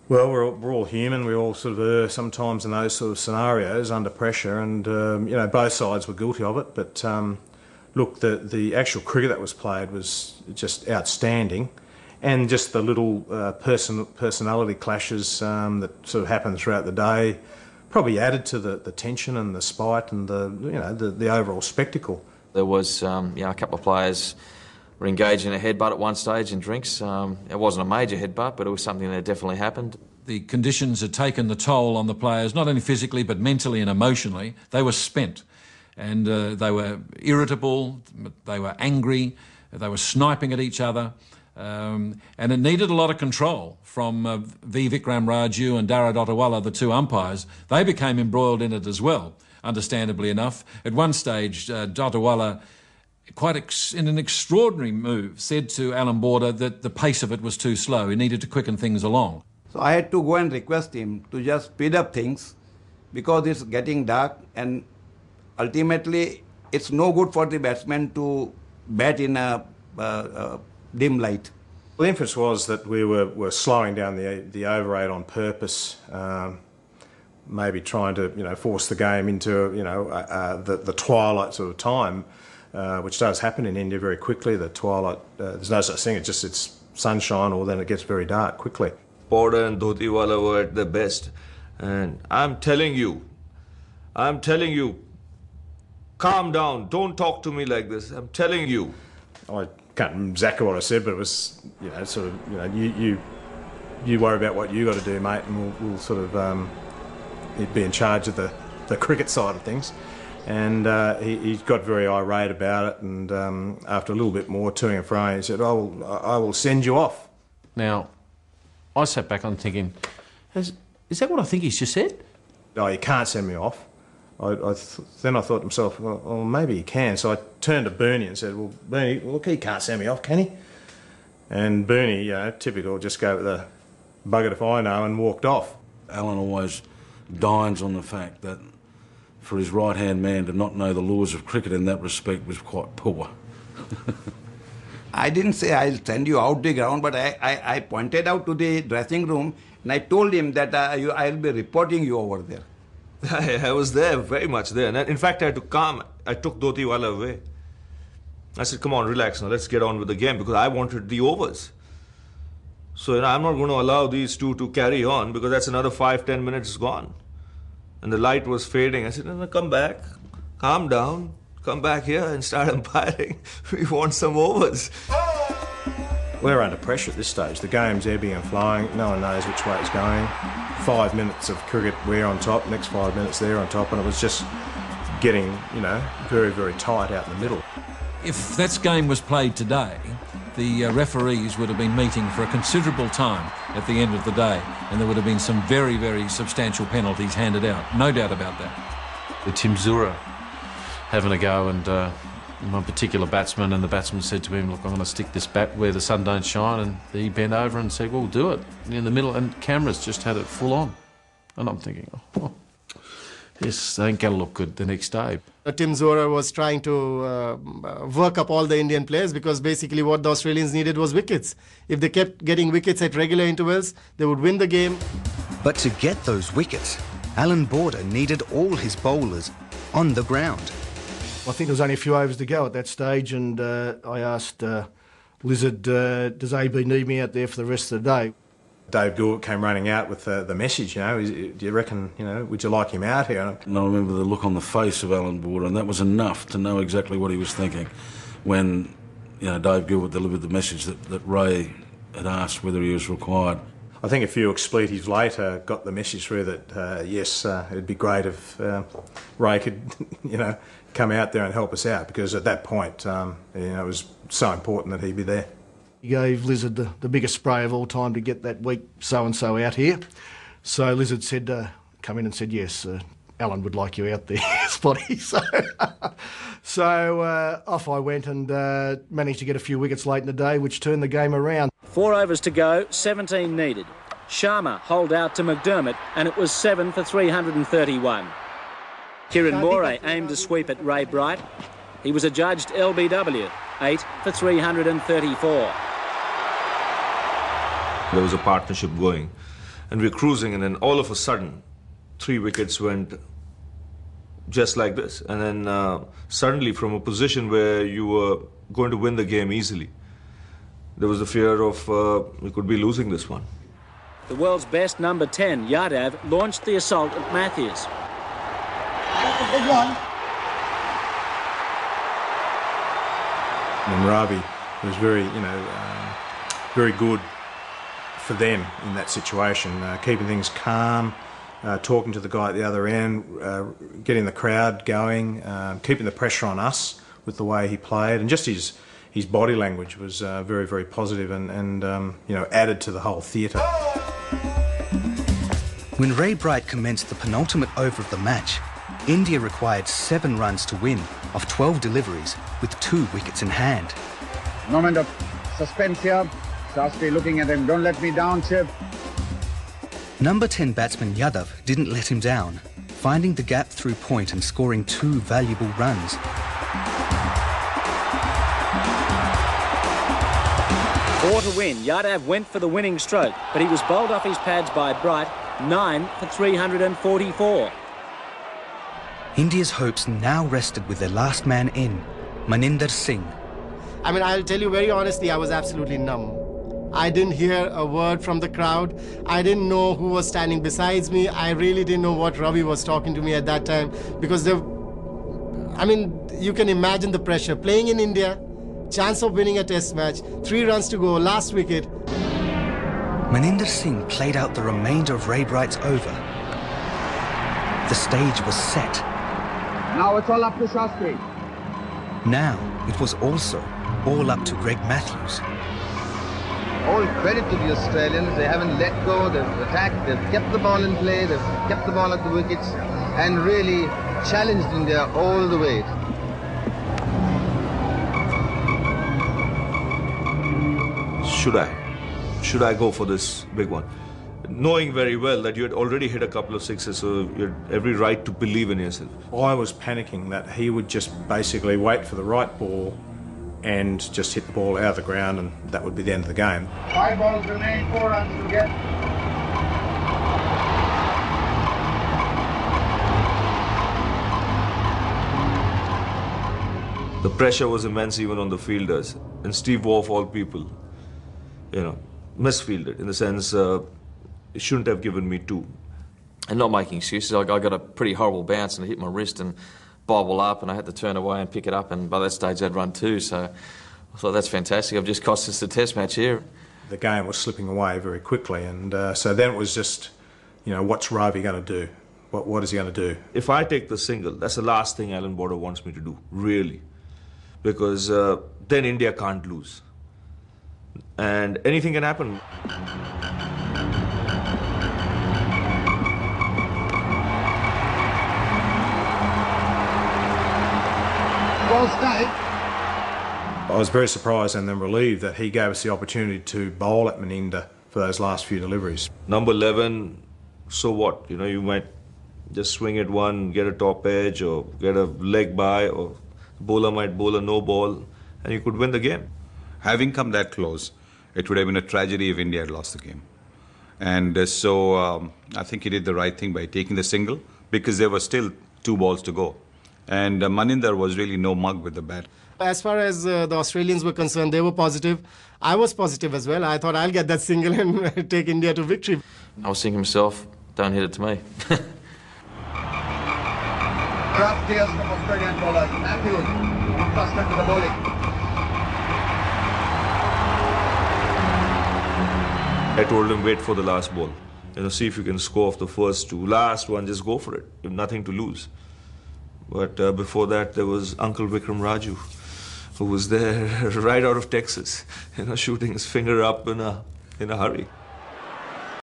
Well, we're all human. We all sort of err sometimes in those sort of scenarios under pressure, and both sides were guilty of it. But look, the actual cricket that was played was just outstanding, and just the little personality clashes that sort of happened throughout the day probably added to the tension and the spite and the overall spectacle. There was a couple of players were engaged in a headbutt at one stage in drinks. It wasn't a major headbutt, but it was something that definitely happened. The conditions had taken the toll on the players, not only physically but mentally and emotionally. They were spent, and they were irritable, they were angry, they were sniping at each other, and it needed a lot of control from V. Vikram Raju and Dara Dottawala, the two umpires. They became embroiled in it as well, understandably enough. At one stage, Dottawala, in an extraordinary move, said to Alan Border that the pace of it was too slow. He needed to quicken things along. So I had to go and request him to just speed up things because it's getting dark, and ultimately it's no good for the batsman to bat in a dim light. The inference was that we were slowing down the over 8 on purpose, maybe trying to force the game into the twilight sort of time. Which does happen in India very quickly. The twilight, there's no such thing, it's sunshine, or then it gets very dark quickly. Border and Dhotiwala were at their best, and I'm telling you, calm down, don't talk to me like this, I'm telling you. I can't remember exactly what I said, but it was, you worry about what you got to do, mate, and we'll sort of be in charge of the cricket side of things. And he got very irate about it, and after a little bit more toing and froing, he said, I will send you off. Now, I sat back on thinking, is that what I think he's just said? No, you can't send me off. Then I thought to myself, well, maybe he can. So I turned to Bernie and said, well, Bernie, look, he can't send me off, can he? And Bernie, typical, just go with the bugger if I know, and walked off. Alan always dines on the fact that for his right-hand man to not know the laws of cricket in that respect was quite poor. I didn't say I'll send you out the ground, but I pointed out to the dressing room, and I told him that I'll be reporting you over there. I was there, very much there. And in fact, I had to calm. I took Dhotiwala away. I said, come on, relax now, let's get on with the game, because I wanted the overs. So I'm not going to allow these two to carry on, because that's another 5-10 minutes gone. And the light was fading. I said, no, come back, calm down, come back here and start umpiring. We want some overs. We're under pressure at this stage. The game's ebbing and flowing. No one knows which way it's going. 5 minutes of cricket, we're on top. Next 5 minutes, they're on top. And it was just getting, very, very tight out in the middle. If that game was played today, the referees would have been meeting for a considerable time at the end of the day, and there would have been some very, very substantial penalties handed out. No doubt about that. The Timzura having a go, and one particular batsman, and the batsman said to him, look, I'm going to stick this bat where the sun don't shine, and he bent over and said, well, do it. In the middle, and cameras just had it full on. And I'm thinking, yes, they ain't going to look good the next day. Tim Zora was trying to work up all the Indian players, because basically what the Australians needed was wickets. If they kept getting wickets at regular intervals, they would win the game. But to get those wickets, Alan Border needed all his bowlers on the ground. I think there was only a few overs to go at that stage, and I asked Lizard, does AB need me out there for the rest of the day? Dave Gould came running out with the message, do you reckon, would you like him out here? And I remember the look on the face of Alan Border, and that was enough to know exactly what he was thinking when, Dave Gould delivered the message that Ray had asked whether he was required. I think a few expletives later got the message through that, yes, it'd be great if Ray could, come out there and help us out, because at that point, it was so important that he be there. He gave Lizard the biggest spray of all time to get that weak so-and-so out here. So Lizard said, come in and said, yes, Alan would like you out there, Spotty. So off I went and managed to get a few wickets late in the day, which turned the game around. 4 overs to go, 17 needed. Sharma holed out to McDermott, and it was 7 for 331. Kiran More aimed a sweep at Ray Bright. He was adjudged LBW, 8 for 334. There was a partnership going, And we're cruising, and then all of a sudden, 3 wickets went just like this. And then suddenly, from a position where you were going to win the game easily, there was the fear of we could be losing this one. The world's best number 10, Yadav, launched the assault at Matthews. Big one. And Ravi was very, very good for them in that situation, keeping things calm, talking to the guy at the other end, getting the crowd going, keeping the pressure on us with the way he played, and just his body language was very, very positive and added to the whole theatre. When Ray Bright commenced the penultimate over of the match, India required 7 runs to win off 12 deliveries with 2 wickets in hand. Moment of suspense here. Shastri looking at him. Don't let me down, Chip. Number 10 batsman Yadav didn't let him down, finding the gap through point and scoring 2 valuable runs. Four to win. Yadav went for the winning stroke, but he was bowled off his pads by Bright, 9 for 344. India's hopes now rested with their last man in, Maninder Singh. I mean, I'll tell you very honestly, I was absolutely numb. I didn't hear a word from the crowd. I didn't know who was standing besides me. I really didn't know what Ravi was talking to me at that time, because you can imagine the pressure. Playing in India, chance of winning a test match, 3 runs to go, last wicket. Maninder Singh played out the remainder of Ray Bright's over. The stage was set. Now it's all up to Shastri. Now it was also all up to Greg Matthews. All credit to the Australians. They haven't let go, they've attacked, they've kept the ball in play, they've kept the ball at the wickets and really challenged India all the way. Should I go for this big one? Knowing very well that you had already hit a couple of sixes, so you had every right to believe in yourself. I was panicking that he would just basically wait for the right ball and just hit the ball out of the ground, and that would be the end of the game. 5 balls remain, 4 runs to get. The pressure was immense even on the fielders, and Steve Waugh, of all people, misfielded in the sense he shouldn't have given me 2. And not making excuses, I got a pretty horrible bounce and it hit my wrist and bobble up, and I had to turn away and pick it up, and by that stage I'd run 2, so I thought that's fantastic. I've just cost us the test match here. The game was slipping away very quickly, and so then it was just, what's Ravi going to do? What is he going to do? If I take the single, that's the last thing Alan Border wants me to do, really. Because then India can't lose. And anything can happen. I was very surprised and then relieved that he gave us the opportunity to bowl at Maninder for those last few deliveries. Number 11, so what? You might just swing at one, get a top edge, or get a leg by, or the bowler might bowl a no ball, and you could win the game. Having come that close, it would have been a tragedy if India had lost the game. And so I think he did the right thing by taking the single, because there were still 2 balls to go. And Maninder was really no mug with the bat. As far as the Australians were concerned, they were positive. I was positive as well. I thought I'll get that single and take India to victory. I was thinking to myself, don't hit it to me. Crowd tears from Australian bowlers. Matthews, accustomed to the bowling. I told him, wait for the last ball. See if you can score off the first 2. Last one, just go for it. You have nothing to lose. But before that, there was Uncle Vikram Raju, who was there right out of Texas, shooting his finger up in a hurry.